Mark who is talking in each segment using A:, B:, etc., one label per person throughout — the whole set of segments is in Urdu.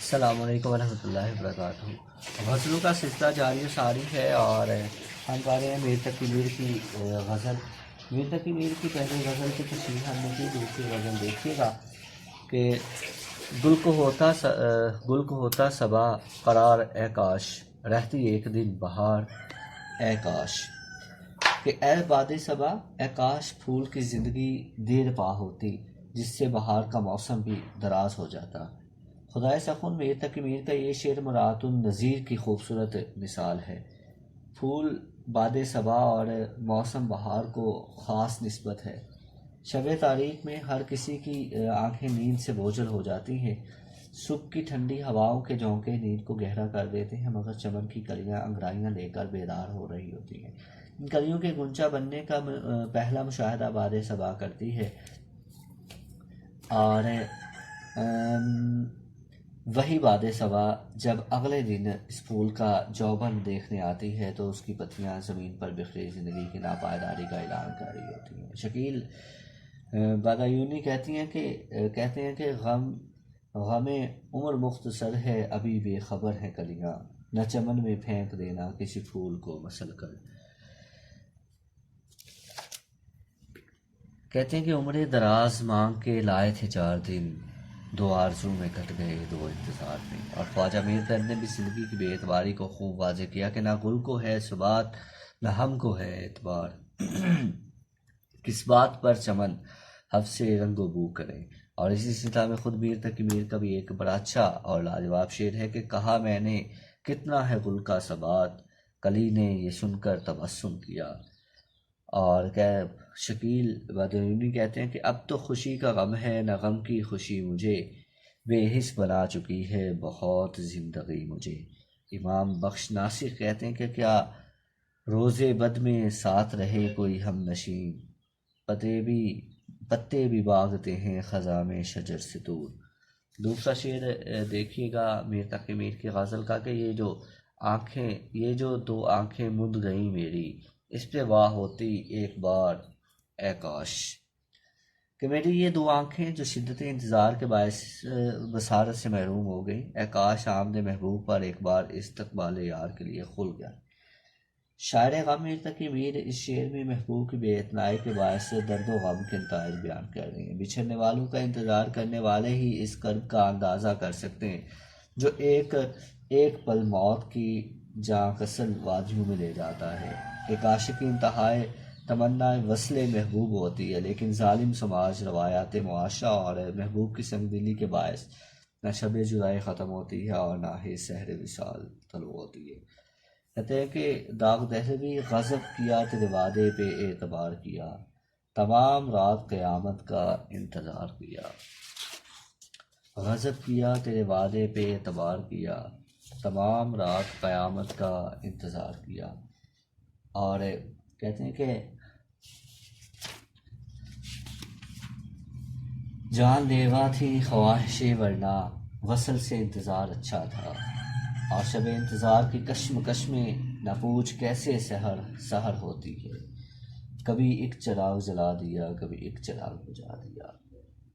A: السلام علیکم ورحمۃ اللہ وبرکاتہ۔ غزلوں کا سلسلہ جاری و ساری ہے اور ہم پا رہے ہیں میر تقی میر کی غزل۔ میر تقی میر کی پہلی غزل کی تشریح ہم نے کی، دوسری غزل دیکھیے گا کہ گل کو ہوتا صبا قرار اے کاش، رہتی ایک دن بہار اے کاش، کہ اے باد صبا اے کاش پھول کی زندگی دیر پا ہوتی، جس سے بہار کا موسم بھی دراز ہو جاتا۔ خدائے سخن میر تقی میر کا یہ شعر مرات النظیر کی خوبصورت مثال ہے۔ پھول باد صبا اور موسم بہار کو خاص نسبت ہے۔ شب تاریک میں ہر کسی کی آنکھیں نیند سے بوجھل ہو جاتی ہیں۔ صبح کی ٹھنڈی ہواؤں کے جھونکے نیند کو گہرا کر دیتے ہیں، مگر چمن کی کلیاں انگڑائیاں لے کر بیدار ہو رہی ہوتی ہیں۔ ان کلیوں کے گنچا بننے کا پہلا مشاہدہ باد صبا کرتی ہے، اور وہی باد صبا جب اگلے دن اس پھول کا جوبن دیکھنے آتی ہے تو اس کی پتیاں زمین پر بکھری زندگی کی ناپائیداری کا اعلان کر رہی ہوتی ہیں۔ شکیل بادایونی کہتے ہیں کہ غم عمر مختصر ہے، ابھی بے خبر ہے کلیاں، نہ چمن میں پھینک دینا کسی پھول کو مسل کر۔ کہتے ہیں کہ عمر دراز مانگ کے لائے تھے 4 دن، 2 آرزو میں کٹ گئے 2 انتظار میں۔ اور خواجہ میر درد نے بھی زندگی کی بے اعتباری کو خوب واضح کیا کہ نہ گل کو ہے ثبات نہ ہم کو ہے اعتبار، کس بات پر چمن حب سے رنگ و بو کرے۔ اور اسی سلسلہ میں خود میر تقی میر کا بھی ایک بڑا اچھا اور لاجواب شعر ہے کہ کہا میں نے کتنا ہے گل کا ثبات، کلی نے یہ سن کر تبسم کیا۔ اور شکیل بادایونی کہتے ہیں کہ اب تو خوشی کا غم ہے نہ غم کی خوشی مجھے، بے حس بنا چکی ہے بہت زندگی مجھے۔ امام بخش ناصر کہتے ہیں کہ کیا روزے بد میں ساتھ رہے کوئی ہم نشین، پتے بھی باغتے ہیں خزاں میں شجر سے دور۔ دوسرا شعر دیکھیے گا میر تقی میر کی غزل کا کہ یہ جو 2 آنکھیں مند گئیں میری، اس پہ واہ ہوتی ایک بار اے کاش، کہ میری یہ 2 آنکھیں جو شدت انتظار کے باعث بصارت سے محروم ہو گئیں، اے کاش آمد محبوب پر ایک بار استقبال یار کے لیے کھل جائے۔ شاعر غم میر تقی میر اس شعر میں محبوب کی بے اعتنائی کے باعث درد و غم کے نتائج بیان کر رہے ہیں۔ بچھڑنے والوں کا انتظار کرنے والے ہی اس کرب کا اندازہ کر سکتے ہیں جو ایک پل موت کی جاں کسل وادیوں میں لے جاتا ہے۔ ایک عاشق کی انتہائی تمنا وصل محبوب ہوتی ہے، لیکن ظالم سماج، روایات معاشرہ اور محبوب کی سنگ دلی کے باعث نہ شب جدائی ختم ہوتی ہے اور نہ ہی سحر وصال طلوع ہوتی ہے۔ کہتے ہیں کہ داغ دہلوی غضب کیا تیرے وعدے پہ اعتبار کیا، تمام رات قیامت کا انتظار کیا۔ غضب کیا تیرے وعدے پہ اعتبار کیا، تمام رات قیامت کا انتظار کیا۔ اور کہتے ہیں کہ جان لیوا تھی خواہشیں ورنہ وصل سے انتظار اچھا تھا، اور شب انتظار کی کشمکش میں نہ پوچھ کیسے سحر ہوتی ہے، کبھی ایک چراغ جلا دیا کبھی ایک چراغ بجھا دیا۔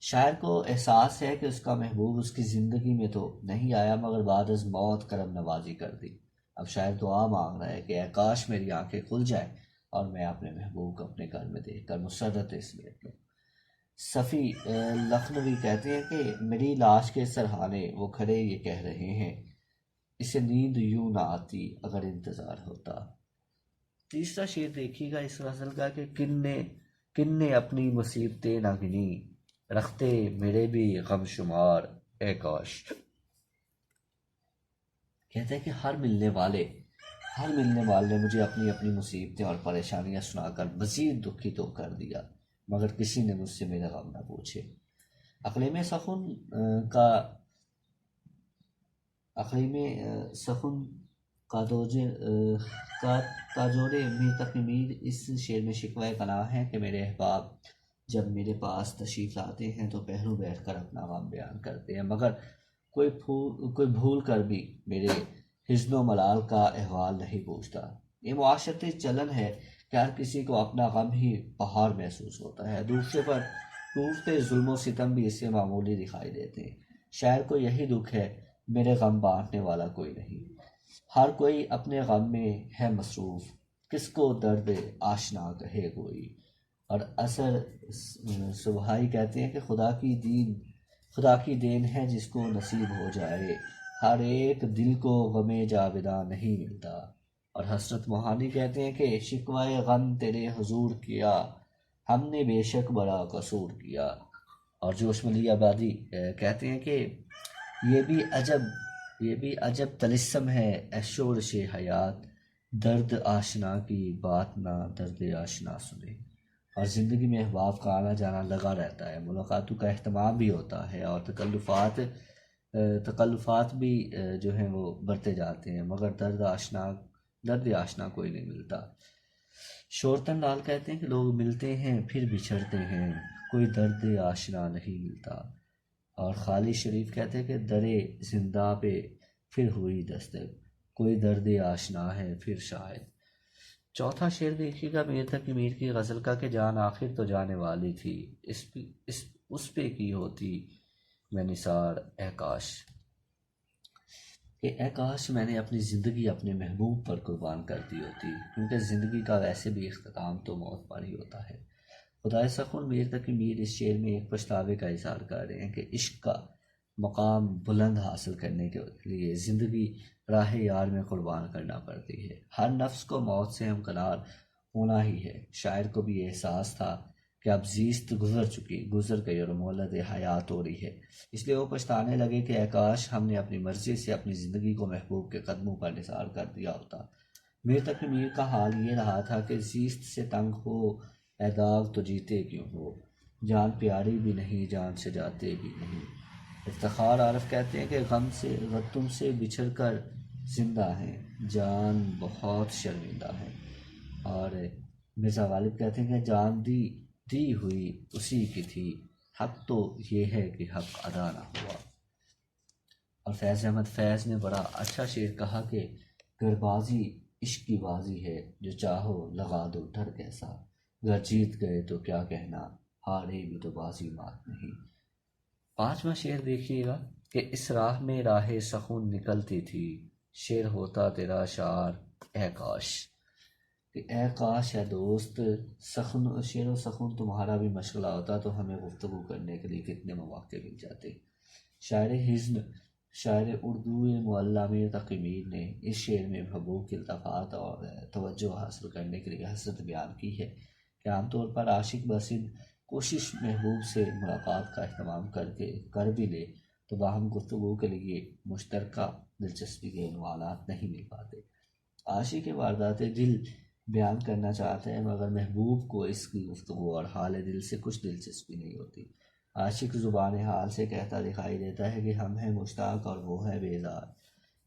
A: شاعر کو احساس ہے کہ اس کا محبوب اس کی زندگی میں تو نہیں آیا، مگر بعد از موت کرم نوازی کر دی۔ اب شاعر دعا مانگ رہا ہے کہ اے کاش میری آنکھیں کھل جائیں اور میں اپنے محبوب کو اپنے گھر میں دیکھ کر مسرت اسمیت لوں۔ صفی لکھنوی کہتے ہیں کہ میری لاش کے سرہانے وہ کھڑے یہ کہہ رہے ہیں، اسے نیند یوں نہ آتی اگر انتظار ہوتا۔ تیسرا شعر دیکھیے گا اس غزل کا کہ کن نے اپنی مصیبتیں نہ گنی، رکھتے میرے بھی غم شمار اے کاش۔ کہتے ہیں کہ ہر ملنے والے نے مجھے اپنی اپنی مصیبتیں اور پریشانیاں سنا کر مزید دکھی تو کر دیا، مگر کسی نے مجھ سے میرا غم نہ پوچھے۔ اقلیم سخن کا تاجور میر تقی میر اس شعر میں شکوہ گناہ ہے کہ میرے احباب جب میرے پاس تشریف لاتے ہیں تو پہلو بیٹھ کر اپنا غم بیان کرتے ہیں، مگر کوئی بھول کر بھی میرے حزن و ملال کا احوال نہیں پوچھتا۔ یہ معاشرتی چلن ہے کہ ہر کسی کو اپنا غم ہی پہاڑ محسوس ہوتا ہے، دوسرے پر ٹوٹتے ظلم و ستم بھی اس سے معمولی دکھائی دیتے ہیں۔ شاعر کو یہی دکھ ہے میرے غم بانٹنے والا کوئی نہیں، ہر کوئی اپنے غم میں ہے مصروف، کس کو درد آشنا کہے کوئی۔ اور اثر صبحائی کہتے ہیں کہ خدا کی دین ہے جس کو نصیب ہو جائے، ہر ایک دل کو غم جاوداں نہیں ملتا۔ اور حسرت موہانی کہتے ہیں کہ شکوائے غم تیرے حضور کیا، ہم نے بے شک بڑا قصور کیا۔ اور جوش ملی آبادی کہتے ہیں کہ یہ بھی عجب طلسم ہے اے شورش حیات، درد آشنا کی بات نہ درد آشنا سنے۔ اور زندگی میں احباب کا آنا جانا لگا رہتا ہے، ملاقاتوں کا اہتمام بھی ہوتا ہے، اور تکلفات بھی جو ہیں وہ بڑھتے جاتے ہیں، مگر درد آشنا کوئی نہیں ملتا۔ شورتن لال کہتے ہیں کہ لوگ ملتے ہیں پھر بچھڑتے ہیں، کوئی درد آشنا نہیں ملتا۔ اور خالد شریف کہتے ہیں کہ درے زندہ پہ پھر ہوئی دستک، کوئی درد آشنا ہے پھر شاید۔ چوتھا شعر دیکھیے گا میر تقی میر کی غزل کا کہ جان آخر تو جانے والی تھی، اس پہ کی ہوتی میں نثار اے کاش، کہ اے کاش میں نے اپنی زندگی اپنے محبوب پر قربان کر دی ہوتی، کیونکہ زندگی کا ویسے بھی اختتام تو موت پر ہی ہوتا ہے۔ خدائے سخن میر تقی میر اس شعر میں ایک پچھتاوے کا اظہار کر رہے ہیں کہ عشق کا مقام بلند حاصل کرنے کے لیے زندگی راہ یار میں قربان کرنا پڑتی ہے، ہر نفس کو موت سے ہمکنار ہونا ہی ہے۔ شاعر کو بھی احساس تھا کہ اب زیست گزر گئی اور مولد حیات ہو رہی ہے، اس لیے وہ پچھتانے لگے کہ اے کاش ہم نے اپنی مرضی سے اپنی زندگی کو محبوب کے قدموں پر نثار کر دیا ہوتا۔ میر تقی میر کا حال یہ رہا تھا کہ زیست سے تنگ ہو اے داغ تو جیتے کیوں ہو، جان پیاری بھی نہیں جان سے جاتے بھی نہیں۔ افتخار عارف کہتے ہیں کہ تم سے بچھڑ کر زندہ ہیں، جان بہت شرمندہ ہے۔ اور مرزا غالب کہتے ہیں کہ جان دی ہوئی اسی کی تھی، حق تو یہ ہے کہ حق ادا نہ ہوا۔ اور فیض احمد فیض نے بڑا اچھا شعر کہا کہ گر بازی عشق کی بازی ہے، جو چاہو لگا دو ڈر کیسا، گر جیت گئے تو کیا کہنا، ہارے بھی تو بازی مات نہیں۔ پانچواں شعر دیکھیے گا کہ اس راہ میں راہ سخن نکلتی تھی، شعر ہوتا تیرا شعر اے کاش، کہ اے کاش اے دوست، شعر و سخن تمہارا بھی مشغلہ ہوتا تو ہمیں گفتگو کرنے کے لیے کتنے مواقع مل جاتے۔ شاعر اردو معلیٰ میر تقی میر نے اس شعر میں محبوب کی التفات اور توجہ حاصل کرنے کے لیے حسرت بیان کی ہے کہ عام طور پر عاشق بسن کوشش محبوب سے ملاقات کا اہتمام کر بھی لے تو باہم گفتگو کے لیے مشترکہ دلچسپی کے عنوانات نہیں مل پاتے۔ عاشق واردات دل بیان کرنا چاہتے ہیں مگر محبوب کو اس کی گفتگو اور حال دل سے کچھ دلچسپی نہیں ہوتی۔ عاشق زبان حال سے کہتا دکھائی دیتا ہے کہ ہم ہیں مشتاق اور وہ ہے بیزار،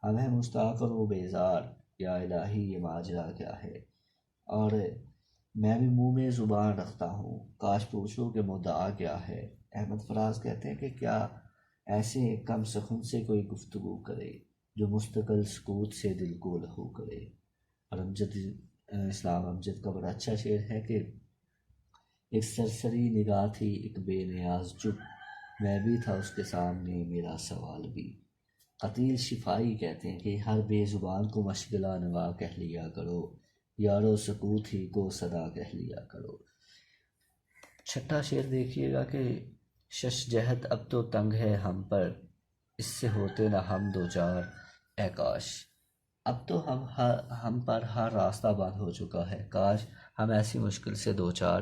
A: ہم ہیں مشتاق اور وہ بیزار، یا الہی یہ ماجرا کیا ہے۔ اور میں بھی منہ میں زبان رکھتا ہوں، کاش پوچھوں کہ مدعا کیا ہے۔ احمد فراز کہتے ہیں کہ کیا ایسے کم سخن سے کوئی گفتگو کرے جو مستقل سکوت سے دل کو لہو کرے۔ اور اسلام امجد کا بڑا اچھا شعر ہے کہ ایک سرسری نگاہ تھی ایک بے نیاز چپ، میں بھی تھا اس کے سامنے میرا سوال بھی۔ قتیل شفائی کہتے ہیں کہ ہر بے زبان کو مشغلہ نوا کہہ لیا کرو، یارو سکوت ہی کو صدا کہہ لیا کرو۔ چھٹا شعر دیکھیے گا کہ شش جہت اب تو تنگ ہے ہم پر، اس سے ہوتے نہ ہم دو چار اے کاش، اب تو ہم پر ہر راستہ بند ہو چکا ہے، کاش ہم ایسی مشکل سے دو چار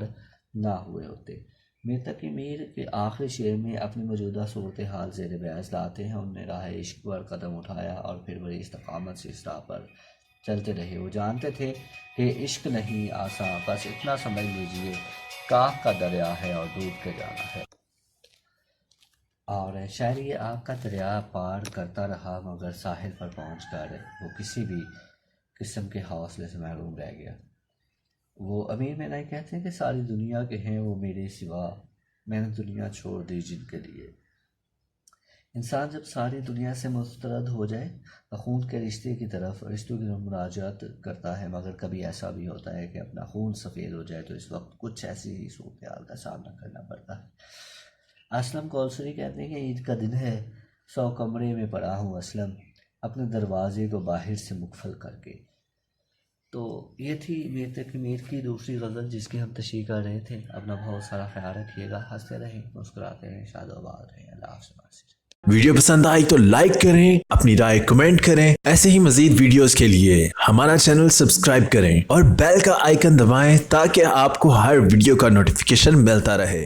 A: نہ ہوئے ہوتے۔ میر تقی میر کے آخری شعر میں اپنی موجودہ صورتحال زیر بحث لاتے ہیں۔ انہوں نے راہ عشق پر قدم اٹھایا اور پھر بڑی استقامت سے اس راہ پر چلتے رہے۔ وہ جانتے تھے کہ عشق نہیں آساں، بس اتنا سمجھ لیجئے کاہ کا دریا ہے اور ڈوب کے جانا ہے۔ اور شاعر یہ آگ کا دریا پار کرتا رہا مگر ساحل پر پہنچ کر وہ کسی بھی قسم کے حوصلے سے محروم رہ گیا۔ وہ امیر مینائی کہتے ہیں کہ ساری دنیا کے ہیں وہ میرے سوا، میں نے دنیا چھوڑ دی جن کے لیے۔ انسان جب ساری دنیا سے مسترد ہو جائے تو خون کے رشتے کی طرف رشتوں کی مراجعت کرتا ہے، مگر کبھی ایسا بھی ہوتا ہے کہ اپنا خون سفید ہو جائے تو اس وقت کچھ ایسی ہی صورتحال کا سامنا کرنا پڑتا ہے۔ اسلم کولسری کہتے ہیں کہ عید کا دن ہے، 100 کمرے میں پڑا ہوں اسلم اپنے دروازے کو باہر سے مقفل کر کے۔ تو یہ تھی میر تقی میر کی دوسری غزل جس کی ہم تشریح کر رہے تھے۔ اپنا بہت سارا خیال رکھیے گا، ہنستے رہیں، مسکراتے رہیں، شاد و آباد رہیں۔ اللہ حافظ۔
B: ویڈیو پسند آئی تو لائک کریں، اپنی رائے کمنٹ کریں۔ ایسے ہی مزید ویڈیوز کے لیے ہمارا چینل سبسکرائب کریں اور بیل کا آئیکن دبائیں تاکہ آپ کو ہر ویڈیو کا نوٹیفیکیشن ملتا رہے۔